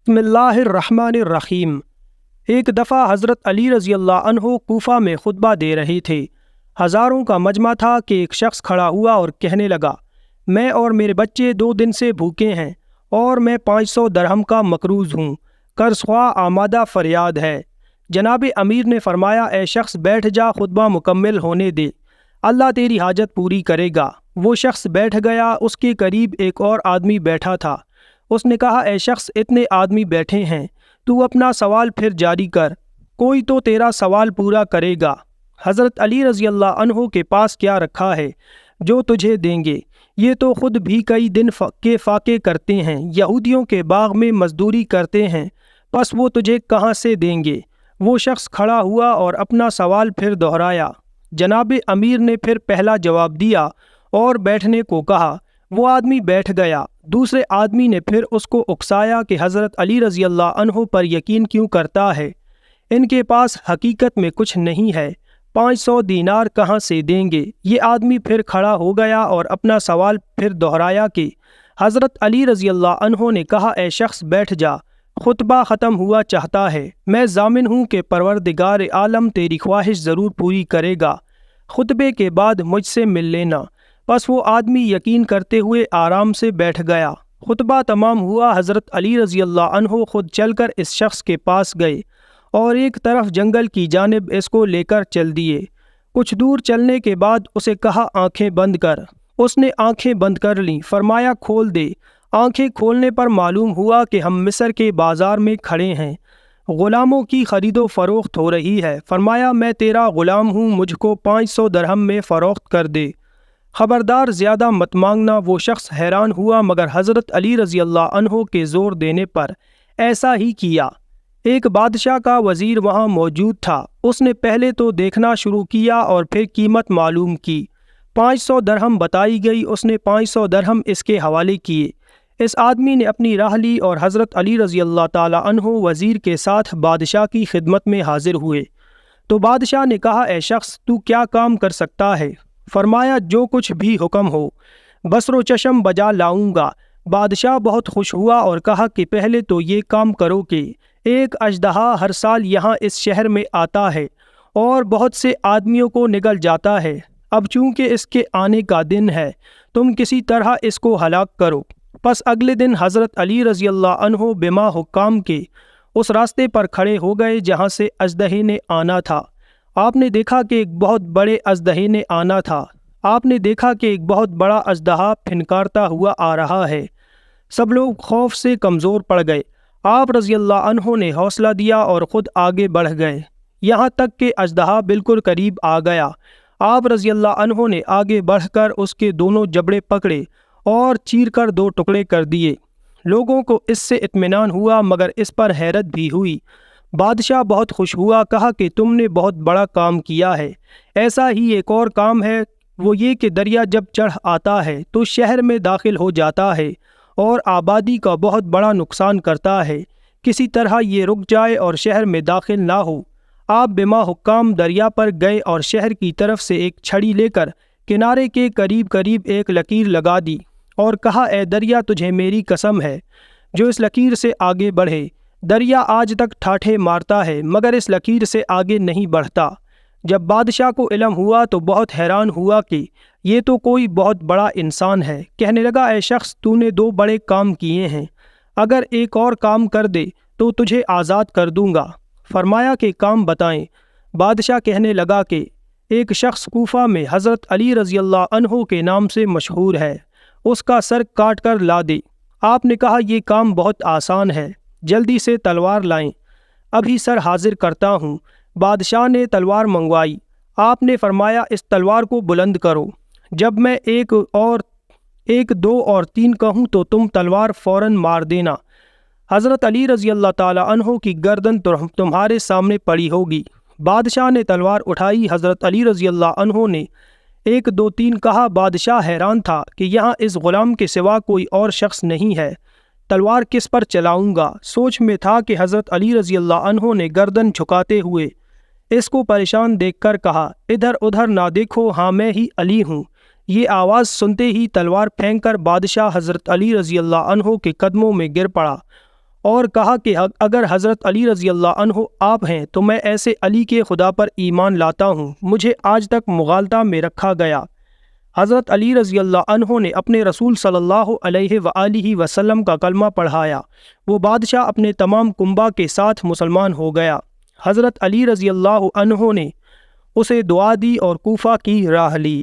बिस्मिल्लाहिर्रहमानिर्रहीम। एक दफ़ा हज़रत अली रज़ी अल्लाह अन्हो कूफ़ा में खुतबा दे रहे थे। हज़ारों का मजमा था कि एक शख्स खड़ा हुआ और कहने लगा, मैं और मेरे बच्चे 2 दिन से भूखे हैं और मैं 500 दरहम का मकरूज़ हूँ, कर्ज़ख्वाह आमादा फ़रियाद है। जनाब अमीर ने फरमाया, ए शख्स बैठ जा, खुतबा मुकम्मल होने दे, अल्लाह तेरी हाजत पूरी करेगा। वो शख्स बैठ गया। उसके करीब एक और आदमी बैठा था। उसने कहा, ए शख्स, इतने आदमी बैठे हैं, तू अपना सवाल फिर जारी कर, कोई तो तेरा सवाल पूरा करेगा। हज़रत अली रज़ी अल्लाह अन्हो के पास क्या रखा है जो तुझे देंगे? ये तो ख़ुद भी कई दिन के फाके करते हैं, यहूदियों के बाग में मजदूरी करते हैं, बस वो तुझे कहाँ से देंगे? वो शख्स खड़ा हुआ और अपना सवाल फिर दोहराया। जनाब अमीर ने फिर पहला जवाब दिया और बैठने को कहा। वो आदमी बैठ गया। दूसरे आदमी ने फिर उसको उकसाया कि हज़रत अली रज़ी अल्लाह अन्हो पर यकीन क्यों करता है? इनके पास हकीकत में कुछ नहीं है, 500 दीनार कहाँ से देंगे? ये आदमी फिर खड़ा हो गया और अपना सवाल फिर दोहराया कि हज़रत अली रज़ी अल्लाह अन्हो ने कहा, ए शख्स बैठ जा, खुतबा ख़त्म हुआ चाहता है, मैं ज़ामिन हूँ कि परवरदिगार आलम तेरी ख्वाहिश ज़रूर पूरी करेगा, खुतबे के बाद मुझसे मिल लेना। बस वो आदमी यकीन करते हुए आराम से बैठ गया। खुतबा तमाम हुआ। हज़रत अली रज़ी अल्लाह अन्हो खुद चलकर इस शख्स के पास गए और एक तरफ जंगल की जानिब इसको लेकर चल दिए। कुछ दूर चलने के बाद उसे कहा, आंखें बंद कर। उसने आंखें बंद कर लीं। फरमाया, खोल दे। आंखें खोलने पर मालूम हुआ कि हम मिस्र के बाज़ार में खड़े हैं, ग़ुलामों की ख़रीदो फ़रोख्त हो रही है। फरमाया, मैं तेरा ग़ुलाम हूँ, मुझको 500 दरहम में फ़रोख्त कर दे, ख़बरदार ज़्यादा मत मांगना। वो शख्स हैरान हुआ, मगर हज़रत अली रज़ी अल्लाह अन्हो के ज़ोर देने पर ऐसा ही किया। एक बादशाह का वज़ीर वहाँ मौजूद था। उसने पहले तो देखना शुरू किया और फिर कीमत मालूम की। 500 दरहम बताई गई। उसने 500 दरहम इसके हवाले किए। इस आदमी ने अपनी राह ली और हज़रत अली रज़ी अल्लाह ताला अन्हो वज़ीर के साथ बादशाह की खिदमत में हाजिर हुए। तो बादशाह ने कहा, ए शख्स, तू क्या काम कर सकता है? फरमाया, जो कुछ भी हुक्म हो, बसरो चशम बजा लाऊंगा। बादशाह बहुत खुश हुआ और कहा कि पहले तो ये काम करो कि एक अजदहा हर साल यहाँ इस शहर में आता है और बहुत से आदमियों को निगल जाता है। अब चूँकि इसके आने का दिन है, तुम किसी तरह इसको हलाक करो। बस अगले दिन हज़रत अली रज़ी अल्लाह अन्हो बिमा हुक्काम के उस रास्ते पर खड़े हो गए जहाँ से अजदहे ने आना था। आपने देखा कि एक बहुत बड़े अजदहे ने आना था। आपने देखा कि एक बहुत बड़ा अजदहा फिनकारता हुआ आ रहा है। सब लोग खौफ से कमज़ोर पड़ गए। आप रज़ी अल्लाह अन्हो ने हौसला दिया और ख़ुद आगे बढ़ गए, यहाँ तक कि अजदहा बिल्कुल करीब आ गया। आप रज़ी अल्लाह अन्हो ने आगे बढ़कर उसके दोनों जबड़े पकड़े और चीर कर 2 टुकड़े कर दिए। लोगों को इससे इत्मीनान हुआ, मगर इस पर हैरत भी हुई। बादशाह बहुत खुश हुआ, कहा कि तुमने बहुत बड़ा काम किया है। ऐसा ही एक और काम है, वो ये कि दरिया जब चढ़ आता है तो शहर में दाखिल हो जाता है और आबादी का बहुत बड़ा नुकसान करता है। किसी तरह ये रुक जाए और शहर में दाखिल ना हो। आप बिमा हुक्काम दरिया पर गए और शहर की तरफ से एक छड़ी लेकर किनारे के करीब करीब एक लकीर लगा दी और कहा, ए दरिया, तुझे मेरी कसम है, जो इस लकीर से आगे बढ़े, दरिया आज तक ठाठे मारता है मगर इस लकीर से आगे नहीं बढ़ता। जब बादशाह को इल्म हुआ तो बहुत हैरान हुआ कि ये तो कोई बहुत बड़ा इंसान है। कहने लगा, ए शख्स, तूने 2 बड़े काम किए हैं, अगर एक और काम कर दे तो तुझे आज़ाद कर दूंगा। फरमाया कि काम बताएं। बादशाह कहने लगा कि एक शख्स कूफा में हज़रत अली रज़ी अल्लाह अन्हो के नाम से मशहूर है, उसका सर काट कर ला दे। आपने कहा, ये काम बहुत आसान है, जल्दी से तलवार लाएं, अभी सर हाजिर करता हूँ। बादशाह ने तलवार मंगवाई। आपने फरमाया, इस तलवार को बुलंद करो, जब मैं 1, 2 और 3 कहूँ तो तुम तलवार फ़ौरन मार देना। हज़रत अली रज़ी अल्लाह ताला अन्हो की गर्दन तुम्हारे सामने पड़ी होगी। बादशाह ने तलवार उठाई। हज़रत अली रज़ी अल्लाह अन्हो ने 1, 2, 3 कहा। बादशाह हैरान था कि यहाँ इस ग़ुलाम के सिवा कोई और शख्स नहीं है, तलवार किस पर चलाऊँगा? सोच में था कि हज़रत अली रज़ी अल्लाह अन्हो ने गर्दन झुकाते हुए इसको परेशान देखकर कहा, इधर उधर ना देखो, हाँ मैं ही अली हूँ। ये आवाज़ सुनते ही तलवार फेंक कर बादशाह हज़रत अली रज़ी अल्लाह अन्हो के कदमों में गिर पड़ा اور کہا کہ اگر حضرت علی رضی اللہ عنہ آپ ہیں تو میں ایسے علی کے خدا پر ایمان لاتا ہوں، مجھے آج تک مغالطہ میں رکھا گیا۔ حضرت علی رضی اللہ عنہ نے اپنے رسول صلی اللہ علیہ وآلہ وسلم کا کلمہ پڑھایا، وہ بادشاہ اپنے تمام کنبہ کے ساتھ مسلمان ہو گیا۔ حضرت علی رضی اللہ عنہ نے اسے دعا دی اور کوفہ کی راہ لی۔